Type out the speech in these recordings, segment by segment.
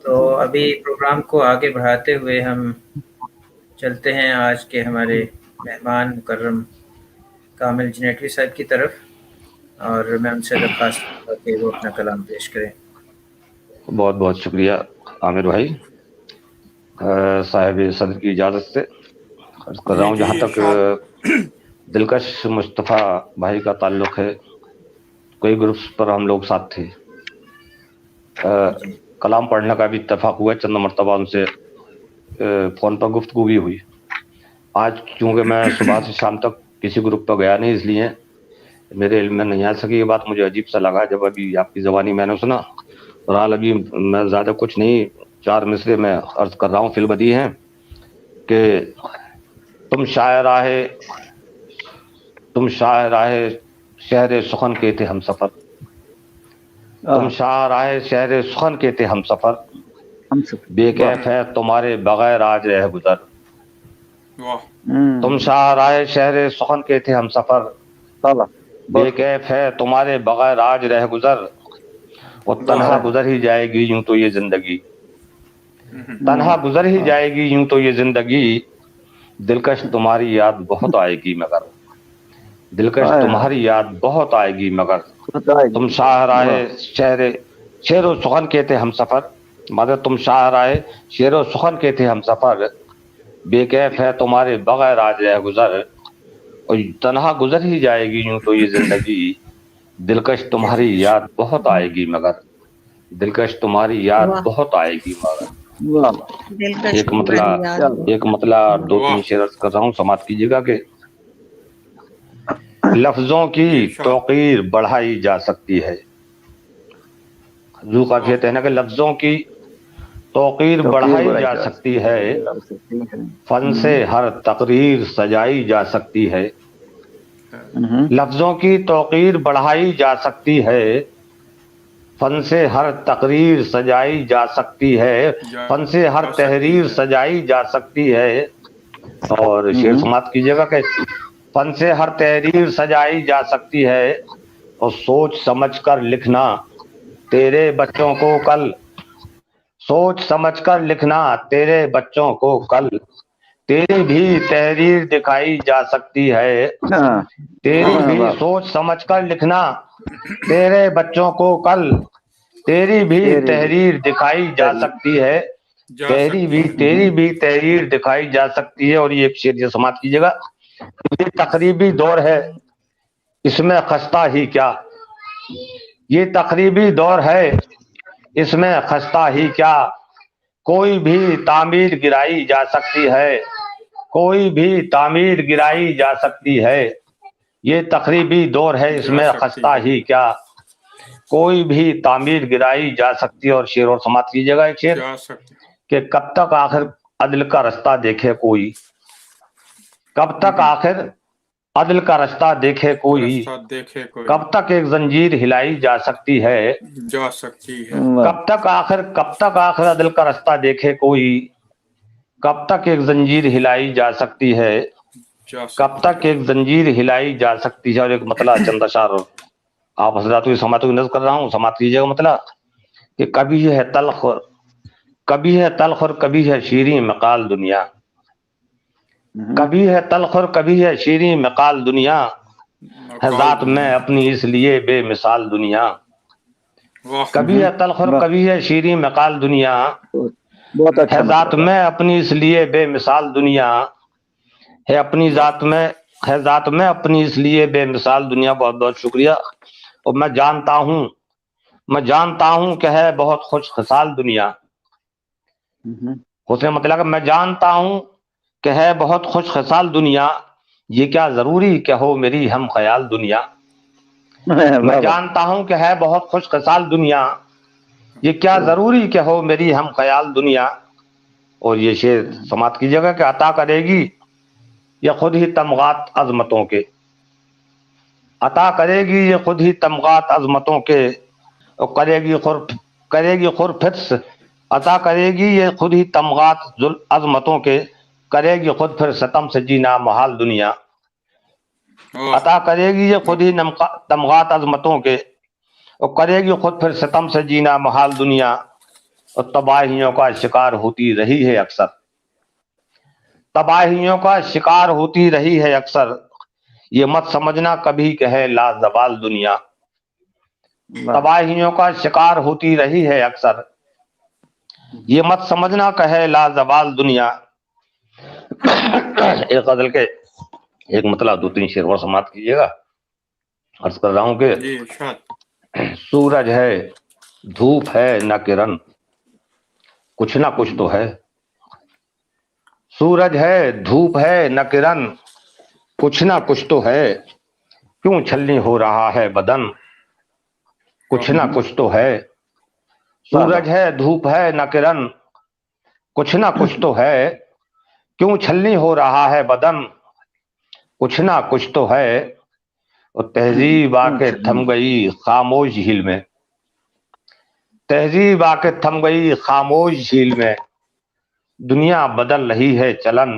تو ابھی پروگرام کو آگے بڑھاتے ہوئے ہم چلتے ہیں آج کے ہمارے مہمان مکرم کامل جنیٹوی صاحب کی طرف، اور میں ان سے درخواست کروں گا کہ وہ اپنا کلام پیش کریں۔ بہت بہت شکریہ عامر بھائی، صاحب صدر کی اجازت سے عرض کر رہا ہوں، جہاں تک دلکش مصطفیٰ بھائی کا تعلق ہے، کوئی گروپس پر ہم لوگ ساتھ تھے، جی کلام پڑھنے کا بھی اتفاق ہوا، چند مرتبہ ان سے فون پر گفتگو بھی ہوئی۔ آج چونکہ میں صبح سے شام تک کسی گروپ پر گیا نہیں، اس لیے میرے علم میں نہیں آ سکی۔ یہ بات مجھے عجیب سا لگا جب ابھی آپ کی زبانی میں نے سنا، اور حال ابھی میں زیادہ کچھ نہیں، 4 مصرے میں عرض کر رہا ہوں، فی البدیہہ ہیں کہ تم شاعراہ شہر سخن کے تھے ہم سفر، تم شاعراہ شہر سخن کے تھے ہم سفر، بے کیف ہے تمہارے بغیر آج رہ گزر۔ تم شاعراہ شہر سخن کے تھے ہم سفر، بے کیف ہے تمہارے بغیر آج رہ گزر، اور تنہا گزر ہی جائے گی یوں تو یہ زندگی، تنہا گزر ہی جائے گی یوں تو یہ زندگی، دلکش تمہاری یاد بہت آئے گی مگر، دلکش تمہاری یاد بہت آئے گی مگر، تم شاہراہ شعر و سخن کے تھے ہم سفر، مگر تم شاہراہ شعر و سخن کے تھے ہم سفر، بے کیف ہے تمہارے بغیر آج رہ گزر، اور تنہا گزر ہی جائے گی یوں تو یہ زندگی، دلکش تمہاری یاد بہت آئے گی مگر، دلکش تمہاری یاد بہت آئے گی مگر۔ ایک مطلع 2-3 شعر عرض کر رہا ہوں، سماعت کیجیے گا کہ لفظوں کی توقیر بڑھائی جا سکتی ہے، حضور کا کہتے ہیں نا کہ لفظوں کی توقیر بڑھائی جا سکتی ہے، فن سے ہر تقریر سجائی جا سکتی ہے، لفظوں کی توقیر بڑھائی جا سکتی ہے، فن سے ہر تقریر سجائی جا سکتی ہے، فن سے ہر تحریر سجائی جا سکتی ہے، اور شعر سماعت کیجیے گا کہ فن سے ہر تحریر سجائی جا سکتی ہے، اور سوچ سمجھ کر لکھنا تیرے بچوں کو کل، سوچ سمجھ کر لکھنا تیرے بچوں کو کل، تیری بھی تحریر دکھائی جا سکتی ہے، تیری بھی سوچ سمجھ کر لکھنا تیرے بچوں کو کل، تیری بھی تحریر دکھائی جا سکتی ہے، تیری بھی تحریر دکھائی جا سکتی ہے۔ اور یہ ایک شعر سماعت کیجیے گا، یہ تقریبی دور ہے اس میں خستہ ہی کیا، یہ تقریبی دور ہے اس میں خستہ ہی کیا، کوئی بھی تعمیر گرائی جا سکتی ہے، کوئی بھی تعمیر گرائی جا سکتی ہے، یہ تقریبی دور ہے اس میں خستہ ہی کیا، کوئی بھی تعمیر گرائی جا سکتی ہے۔ اور شعر اور سماعت کیجیے گا ایک شعر کہ کب تک آخر عدل کا رستہ دیکھے کوئی، کب تک آخر عدل کا رستہ دیکھے کوئی، کب تک ایک زنجیر ہلائی جا سکتی ہے، کب تک آخر عدل کا رستہ دیکھے کوئی، کب تک ایک زنجیر ہلائی جا سکتی ہے، کب تک ایک زنجیر ہلائی جا سکتی ہے۔ اور ایک مطلع چند اشعار آپ حضرات کی سماعت کو نظر کر رہا ہوں، سماعت کیجیے گا مطلع کہ کبھی ہے تلخ اور کبھی ہے شیریں مقال دنیا، کبھی ہے تلخ اور کبھی ہے شیریں مقال دنیا، ہے ذات میں اپنی اس لیے بے مثال دنیا، کبھی ہے تلخ اور کبھی ہے شیریں مقال دنیا، ہے ذات میں اپنی اس لیے بے مثال دنیا، ہے ذات میں اپنی اس لیے بے مثال دنیا۔ بہت بہت شکریہ۔ اور میں جانتا ہوں کہ ہے بہت خوش خصال دنیا، اس نے مطلب کہ میں جانتا ہوں کہ ہے بہت خوش خصال دنیا، یہ کیا ضروری کہ ہو میری ہم خیال دنیا، میں جانتا ہوں کہ ہے بہت خوش خصال دنیا، یہ کیا ضروری کہ ہو میری ہم خیال دنیا۔ اور یہ شعر سماعت کیجیے گا کہ عطا کرے گی یہ خود ہی تمغات عظمتوں کے، عطا کرے گی یہ خود ہی تمغات عظمتوں کے، اور کرے گی خرفت، عطا کرے گی یہ خود ہی تمغات عظمتوں کے، کرے گی خود پھر ستم سے جینا محال دنیا، عطا کرے گی یہ خود ہی تمغات عظمتوں کے، اور کرے گی خود پھر ستم سے جینا محال دنیا، اور تباہیوں کا شکار ہوتی رہی ہے اکثر، تباہیوں کا شکار ہوتی رہی ہے اکثر، یہ مت سمجھنا کبھی کہ ہے لازوال دنیا، تباہیوں کا شکار ہوتی رہی ہے اکثر، یہ مت سمجھنا کہ ہے لازوال دنیا۔ ایک غزل کے ایک مطلب 2-3 شعر اور سماعت کیجیے گا۔ عرض کر رہا ہوں کہ جی ارشاد۔ سورج ہے دھوپ ہے نہ کرن، کچھ نہ کچھ تو ہے، سورج ہے دھوپ ہے نہ کرن، کچھ نہ کچھ تو ہے، کیوں چھلنی ہو رہا ہے بدن، کچھ نہ کچھ تو ہے، سورج ہے دھوپ ہے نہ کرن، کچھ نہ کچھ تو ہے، کیوں چھلنی ہو رہا ہے بدن، کچھ نہ کچھ تو ہے، اور تہذیب آ کے تھم گئی خاموش جھیل میں، تہذیب آ کے تھم گئی خاموش جھیل میں، دنیا بدل رہی ہے چلن،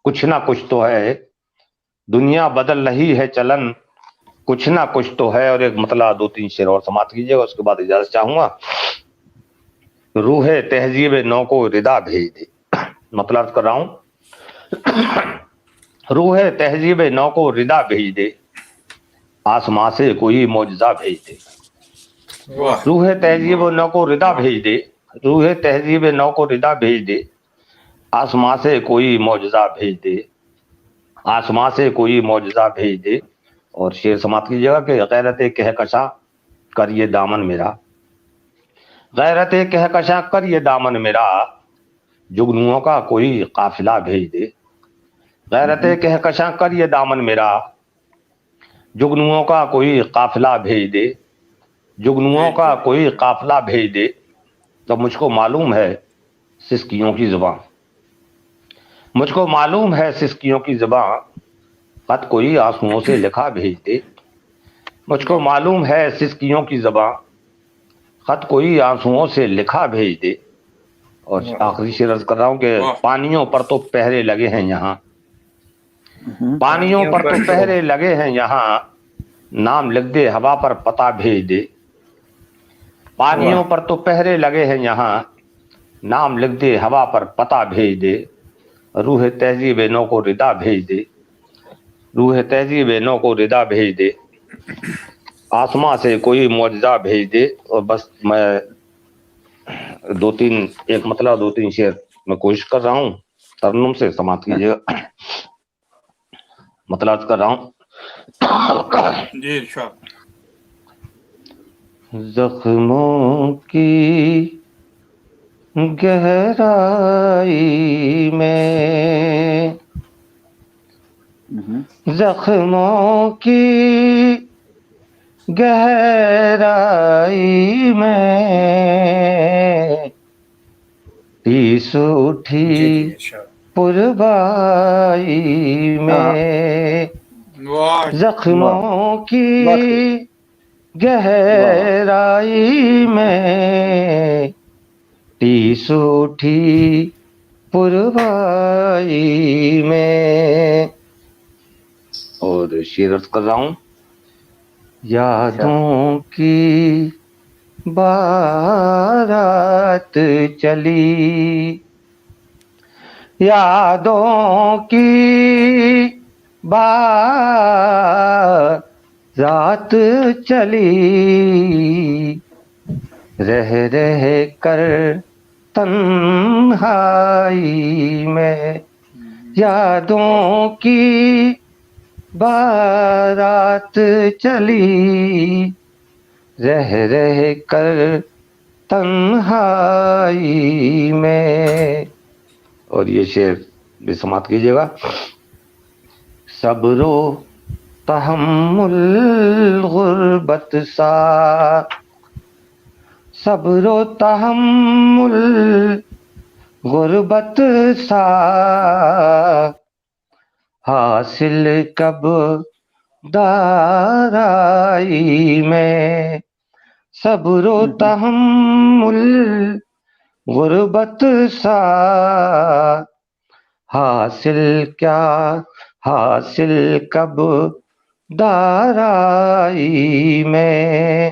کچھ نہ کچھ تو ہے، دنیا بدل رہی ہے چلن، کچھ نہ کچھ تو ہے۔ اور ایک مطلب 2-3 شعر اور سماعت کیجیے گا، اس کے بعد اجازت چاہوں گا۔ روح تہذیب نو کو ردا بھیج دے، مطلب کر رہا ہوں، روح تہذیب نو کو ردا بھیج دے، آسماں سے کوئی معجزہ بھیج دے، واہ روح تہذیب نو کو ردا بھیج دے، روح تہذیب نو کو ردا بھیج دے، آسماں سے کوئی معجزہ بھیج دے، آسماں سے کوئی معجزہ بھیج دے۔ اور شعر سماعت کیجیے گا کہ غیرت کہکشاں کر یہ دامن میرا، غیرت کہکشاں کر یہ دامن میرا، جگنوؤں کا کوئی قافلہ بھیج دے، غیرت کہکشاں کر یہ دامن میرا، جگنوؤں کا کوئی قافلہ بھیج دے، جگنوؤں کا کوئی قافلہ بھیج دے۔ تو مجھ کو معلوم ہے سسکیوں کی زباں، مجھ کو معلوم ہے سسکیوں کی زباں، خط کوئی آنسوؤں سے لکھا بھیج دے، مجھ کو معلوم ہے سسکیوں کی زباں، خط کوئی آنسوؤں سے لکھا بھیج دے۔ اور آخری شعر عرض کر رہا ہوں کہ پانیوں پر تو پہرے لگے ہیں یہاں، پانیوں پر تو پہرے لگے ہیں یہاں، نام لکھ دے ہوا پر پتہ بھیج دے، پانیوں پر تو پہرے لگے ہیں یہاں، نام لکھ دے ہوا پر پتہ بھیج دے، روح تہذیب نو کو ردا بھیج دے، روح تہذیب نو کو ردا بھیج دے، آسماں سے کوئی معجزہ بھیج دے۔ اور بس میں 2-3 ایک مطلب 2-3 شعر میں کوشش کر رہا ہوں، ترنم سے سماعت کیجیے گا۔ مطلب کر رہا ہوں، جی ارشاد۔ زخموں کی گہرائی میں، زخموں کی گہرائی میں، ٹیس اٹھی پربائی میں، زخموں کی گہرائی میں، ٹیس اٹھی پربائی میں۔ اور شعر عرض کر رہا ہوں، یادوں کی بارات چلی، یادوں کی بارات چلی، رہ رہ کر تنہائی میں، یادوں کی بارات چلی، رہ رہ کر تنہائی میں۔ اور یہ شعر بھی سماعت کیجیے گا۔ صبر و تحمل غربت سا، صبر و تحمل غربت سا، حاصل کب دارائی میں، صبر و تحمل غربت سا، حاصل کیا حاصل کب دارائی میں۔